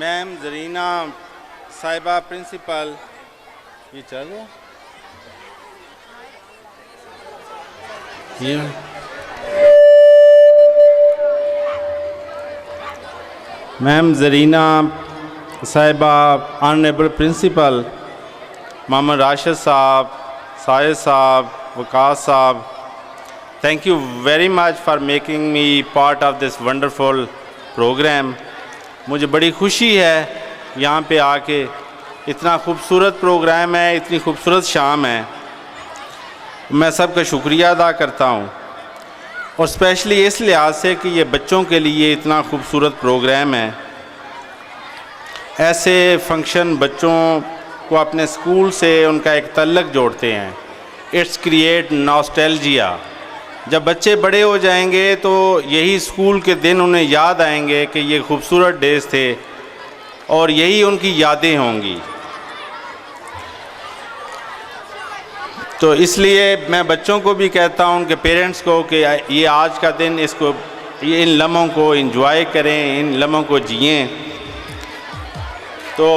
میم زرینہ صاحبہ پرنسپل. یہ چل رہا ہے میم زرینہ صاحبہ آنریبل پرنسپل, محمد راشد صاحب, ساجد صاحب, وقاص صاحب, thank you very much for making me part of this wonderful program. مجھے بڑی خوشی ہے یہاں پہ آ کے. اتنا خوبصورت پروگرام ہے, اتنی خوبصورت شام ہے. میں سب کا شکریہ ادا کرتا ہوں, اور اسپیشلی اس لحاظ سے کہ یہ بچوں کے لیے اتنا خوبصورت پروگرام ہے. ایسے فنکشن بچوں کو اپنے اسکول سے ان کا ایک تعلق جوڑتے ہیں. It's great nostalgia. جب بچے بڑے ہو جائیں گے تو یہی اسکول کے دن انہیں یاد آئیں گے کہ یہ خوبصورت ڈیز تھے, اور یہی ان کی یادیں ہوں گی. تو اس لیے میں بچوں کو بھی کہتا ہوں کہ پیرنٹس کو کہ یہ آج کا دن ان لمحوں کو انجوائے کریں, ان لمحوں کو جئیں. تو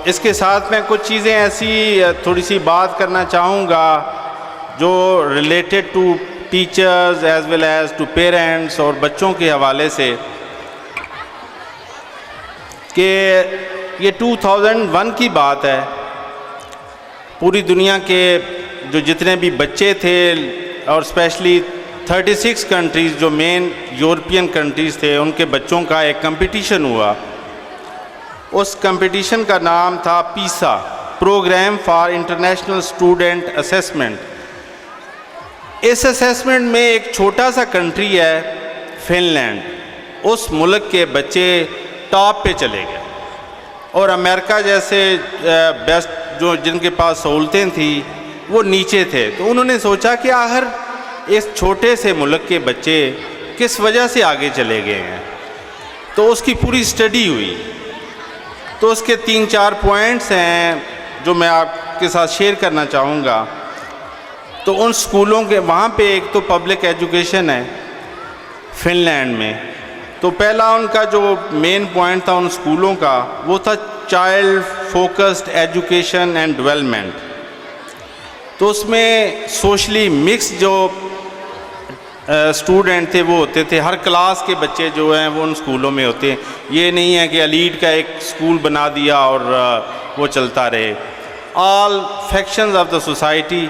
اس کے ساتھ میں کچھ چیزیں ایسی تھوڑی سی بات کرنا چاہوں گا جو related to teachers as well as to parents, اور بچوں کے حوالے سے, کہ یہ 2001 کی بات ہے. پوری دنیا کے جو جتنے بھی بچے تھے, اور اسپیشلی 36 کنٹریز جو مین یورپین کنٹریز تھے, ان کے بچوں کا ایک کمپٹیشن ہوا. اس کمپٹیشن کا نام تھا PISA, programme for international student assessment. اس اسیسمنٹ میں ایک چھوٹا سا کنٹری ہے فن لینڈ, اس ملک کے بچے ٹاپ پہ چلے گئے, اور امریکہ جیسے بیسٹ جن کے پاس سہولتیں تھیں وہ نیچے تھے. تو انہوں نے سوچا کہ آخر اس چھوٹے سے ملک کے بچے کس وجہ سے آگے چلے گئے ہیں. تو اس کی پوری اسٹڈی ہوئی. تو اس کے 3-4 پوائنٹس ہیں جو میں آپ کے ساتھ شیئر کرنا چاہوں گا. تو ان سکولوں کے وہاں پہ ایک تو پبلک ایجوکیشن ہے فن لینڈ میں. تو پہلا ان کا جو مین پوائنٹ تھا ان سکولوں کا وہ تھا child focused education and development. تو اس میں سوشلی مکس جو اسٹوڈنٹ تھے وہ ہوتے تھے. ہر کلاس کے بچے جو ہیں وہ ان سکولوں میں ہوتے ہیں. یہ نہیں ہے کہ ایلیٹ کا ایک سکول بنا دیا اور وہ چلتا رہے. آل فیکشنز آف دا سوسائٹی,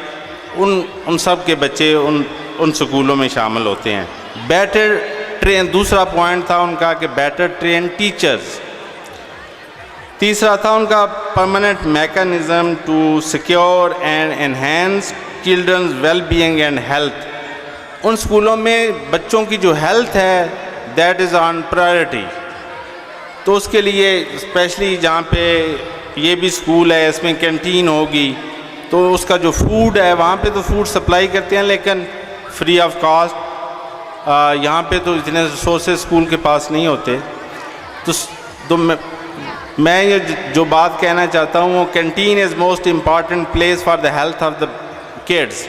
ان سب کے بچے ان سکولوں میں شامل ہوتے ہیں. بیٹر ٹرین, دوسرا پوائنٹ تھا ان کا کہ بیٹر ٹرین ٹیچرز. تیسرا تھا ان کا permanent mechanism to secure and enhance children's well being and health. ان سکولوں میں بچوں کی جو ہیلتھ ہے دیٹ از آن پرائرٹی. تو اس کے لیے اسپیشلی جہاں پہ یہ بھی سکول ہے اس میں کینٹین ہوگی, تو اس کا جو فوڈ ہے وہاں پہ تو فوڈ سپلائی کرتے ہیں لیکن فری آف کاسٹ. یہاں پہ تو اتنے ریسورسز اسکول کے پاس نہیں ہوتے. تو میں یہ جو بات کہنا چاہتا ہوں وہ canteen is most important place for the health of the kids.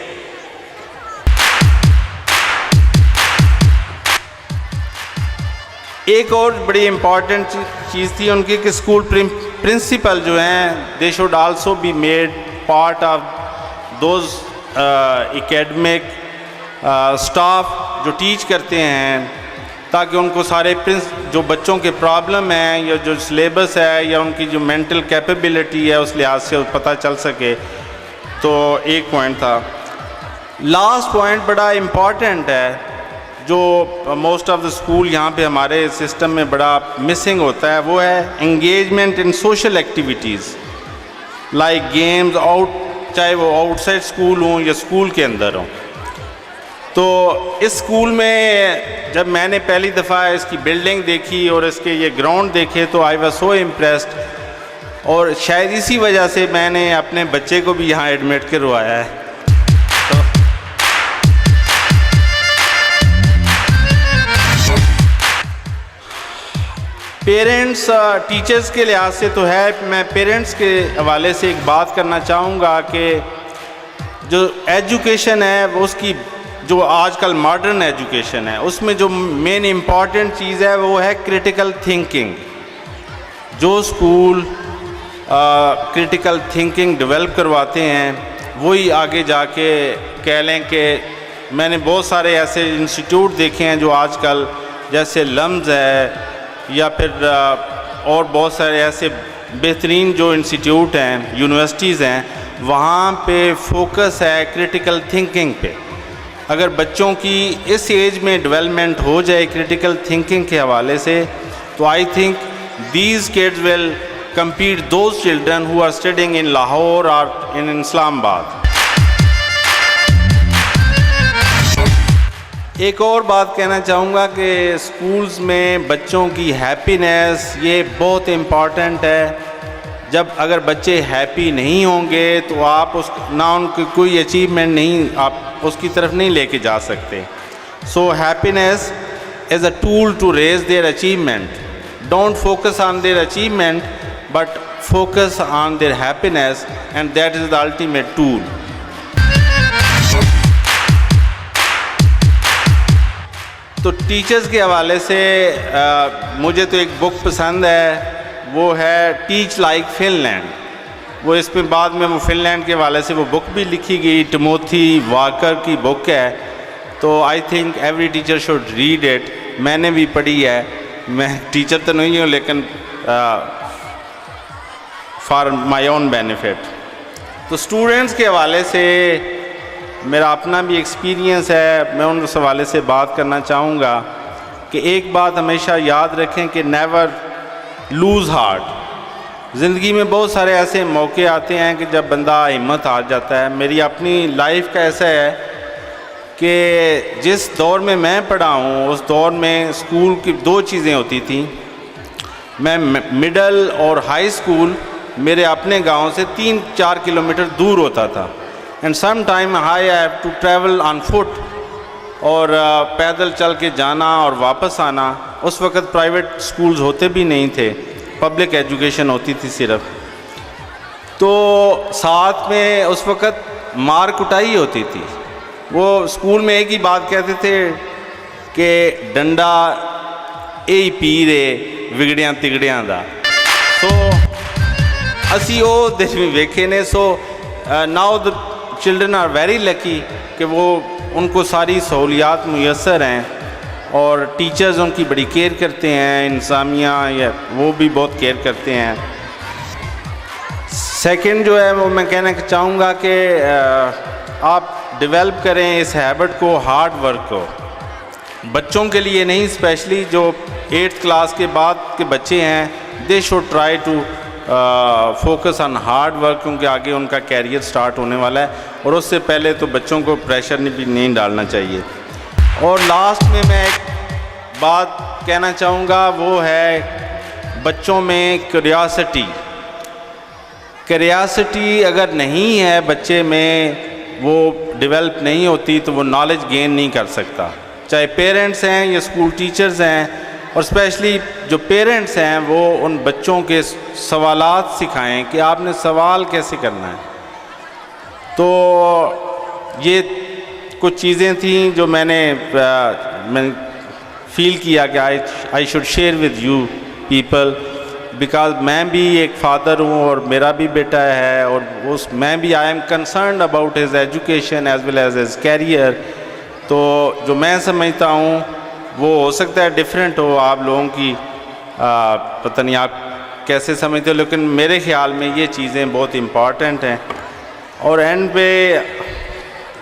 ایک اور بڑی امپارٹنٹ چیز تھی ان کی کہ اسکول پرنسپل جو ہیں they should also be made part of those academic staff جو ٹیچ کرتے ہیں, تاکہ ان کو سارے جو بچوں کے پرابلم ہیں یا جو سلیبس ہے یا ان کی جو مینٹل کیپیبلٹی ہے اس لحاظ سے پتہ چل سکے. تو ایک پوائنٹ تھا. لاسٹ پوائنٹ بڑا امپارٹنٹ ہے جو موسٹ آف دا اسکول یہاں پہ ہمارے سسٹم میں بڑا مسنگ ہوتا ہے, وہ ہے engagement in social activities like games چاہے وہ آؤٹ سائڈ اسکول ہوں یا اسکول کے اندر ہوں. تو اس اسکول میں جب میں نے پہلی دفعہ اس کی بلڈنگ دیکھی اور اس کے یہ گراؤنڈ دیکھے تو آئی واز سو امپریسڈ, اور شاید اسی وجہ سے میں نے اپنے بچے کو بھی یہاں ایڈمٹ کروایا ہے. پیرنٹس ٹیچرز کے لحاظ سے تو ہے. میں پیرنٹس کے حوالے سے ایک بات کرنا چاہوں گا کہ جو ایجوکیشن ہے وہ اس کی جو آج کل ماڈرن ایجوکیشن ہے اس میں جو مین امپورٹنٹ چیز ہے وہ ہے کریٹیکل تھنکنگ. جو اسکول کرٹیکل تھنکنگ ڈیولپ کرواتے ہیں وہی آگے جا کے کہہ لیں کہ میں نے بہت سارے ایسے انسٹیٹیوٹ دیکھے ہیں جو آج کل جیسے لمز ہے یا پھر اور بہت سارے ایسے بہترین جو انسٹیٹیوٹ ہیں یونیورسٹیز ہیں وہاں پہ فوکس ہے کرٹیکل تھنکنگ پہ. اگر بچوں کی اس ایج میں ڈیولپمنٹ ہو جائے کرٹیکل تھنکنگ کے حوالے سے تو I think these kids will compete those children who are studying in Lahore or in Islamabad. ایک اور بات کہنا چاہوں گا کہ اسکولز میں بچوں کی ہیپینس یہ بہت امپورٹنٹ ہے. جب اگر بچے ہیپی نہیں ہوں گے تو آپ نہ ان کی کوئی اچیومنٹ نہیں آپ اس کی طرف نہیں لے کے جا سکتے. So happiness is a tool to raise their achievement. Don't focus on their achievement but focus on their happiness, and that is the ultimate tool. تو ٹیچرز کے حوالے سے مجھے تو ایک بک پسند ہے, وہ ہے ٹیچ لائک فن لینڈ. وہ اس میں بعد میں وہ فن لینڈ کے حوالے سے وہ بک بھی لکھی گئی, ٹیموتھی واکر کی بک ہے. تو I think every teacher should read it. میں نے بھی پڑھی ہے, میں ٹیچر تو نہیں ہوں لیکن فار مائی اون بینیفٹ. تو اسٹوڈنٹس کے حوالے سے میرا اپنا بھی ایکسپیرینس ہے, میں ان اس حوالے سے بات کرنا چاہوں گا کہ ایک بات ہمیشہ یاد رکھیں کہ نیور لوز ہارٹ. زندگی میں بہت سارے ایسے موقع آتے ہیں کہ جب بندہ ہمت ہار جاتا ہے. میری اپنی لائف کا ایسا ہے کہ جس دور میں پڑھا ہوں اس دور میں اسکول کی دو چیزیں ہوتی تھیں. میں مڈل اور ہائی اسکول میرے اپنے گاؤں سے 3-4 کلومیٹر دور ہوتا تھا. And some time I have to travel on foot, اور پیدل چل کے جانا اور واپس آنا. اس وقت پرائیویٹ اسکولز ہوتے بھی نہیں تھے, پبلک ایجوکیشن ہوتی تھی صرف. تو ساتھ میں اس وقت مار کٹائی ہوتی تھی. وہ اسکول میں ایک ہی بات کہتے تھے کہ ڈنڈا اے پی رے وگڑیاں تگڑیاں دا. سو اسی وہ دن بھی ویکھے نے. So now the children are very lucky کہ وہ ان کو ساری سہولیات میسر ہیں, اور ٹیچرز ان کی بڑی کیئر کرتے ہیں, انتظامیہ یا وہ بھی بہت کیئر کرتے ہیں. سیکنڈ جو ہے وہ میں کہنا چاہوں گا کہ آپ ڈیولپ کریں اس ہیبٹ کو, ہارڈ ورک کو. بچوں کے لیے نہیں, اسپیشلی جو 8th کلاس کے بعد کے بچے ہیں, they should try to focus on hard work, کیونکہ آگے ان کا کیریئر سٹارٹ ہونے والا ہے, اور اس سے پہلے تو بچوں کو پریشر بھی نہیں ڈالنا چاہیے. اور لاسٹ میں ایک بات کہنا چاہوں گا, وہ ہے بچوں میں کیریاسٹی اگر نہیں ہے بچے میں, وہ ڈیولپ نہیں ہوتی تو وہ نالج گین نہیں کر سکتا. چاہے پیرنٹس ہیں یا اسکول ٹیچرز ہیں, اور اسپیشلی جو پیرنٹس ہیں وہ ان بچوں کے سوالات سکھائیں کہ آپ نے سوال کیسے کرنا ہے. تو یہ کچھ چیزیں تھیں جو میں نے فیل کیا کہ I should share with you people, because میں بھی ایک فادر ہوں اور میرا بھی بیٹا ہے, اور میں بھی I am concerned about his education as well as his career. تو جو میں سمجھتا ہوں وہ ہو سکتا ہے ڈیفرنٹ ہو آپ لوگوں کی, پتہ نہیں آپ کیسے سمجھتے ہو, لیکن میرے خیال میں یہ چیزیں بہت امپورٹنٹ ہیں. اور اینڈ پہ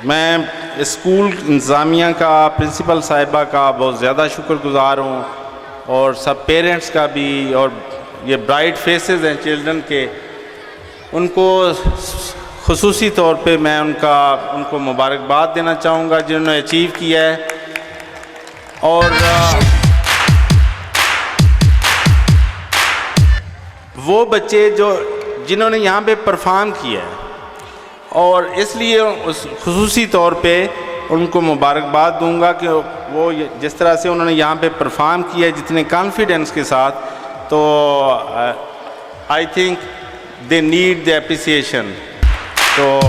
میں اسکول انتظامیہ کا, پرنسپل صاحبہ کا بہت زیادہ شکر گزار ہوں, اور سب پیرنٹس کا بھی, اور یہ برائٹ فیسز ہیں چلڈرن کے, ان کو خصوصی طور پہ میں ان کو مبارکباد دینا چاہوں گا جنہوں نے اچیو کیا ہے. اور وہ بچے جنہوں نے یہاں پہ پرفارم کیا ہے, اور اس لیے خصوصی طور پہ ان کو مبارکباد دوں گا کہ وہ جس طرح سے انہوں نے یہاں پہ پرفارم کیا ہے, جتنے کانفیڈنس کے ساتھ, تو I think they need the appreciation. تو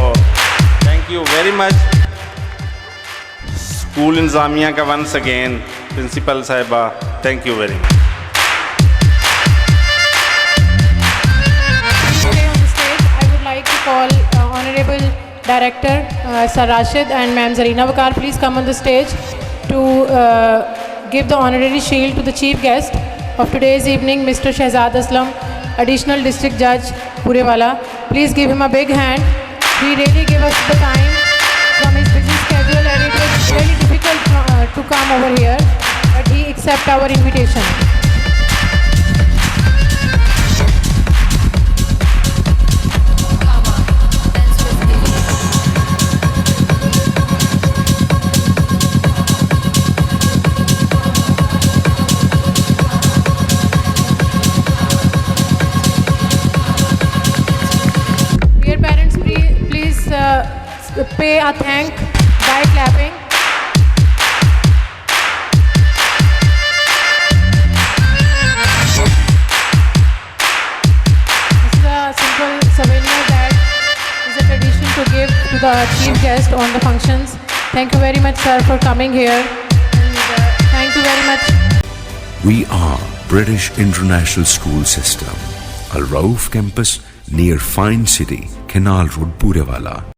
thank you very much school انتظامیہ کا, ونس اگین پرنسپل صاحبہ, thank you very much. Director, Sir Rashid and Ma'am Zarina Wakar, please come on the stage to give the honorary shield to the chief guest of today's evening, Mr. Shehzad Aslam, Additional District Judge, Purewala. Please give him a big hand. He really gave us the time from his busy schedule, and it was really difficult to come over here, but he accepted our invitation. Dear parents, please pay a thank by clapping. This is a simple souvenir that is a tradition to give to the chief guest on the functions. Thank you very much, sir, for coming here, and thank you very much. We are British International School System, Al Rauf Campus near Fine City, Canal Road, Purewala.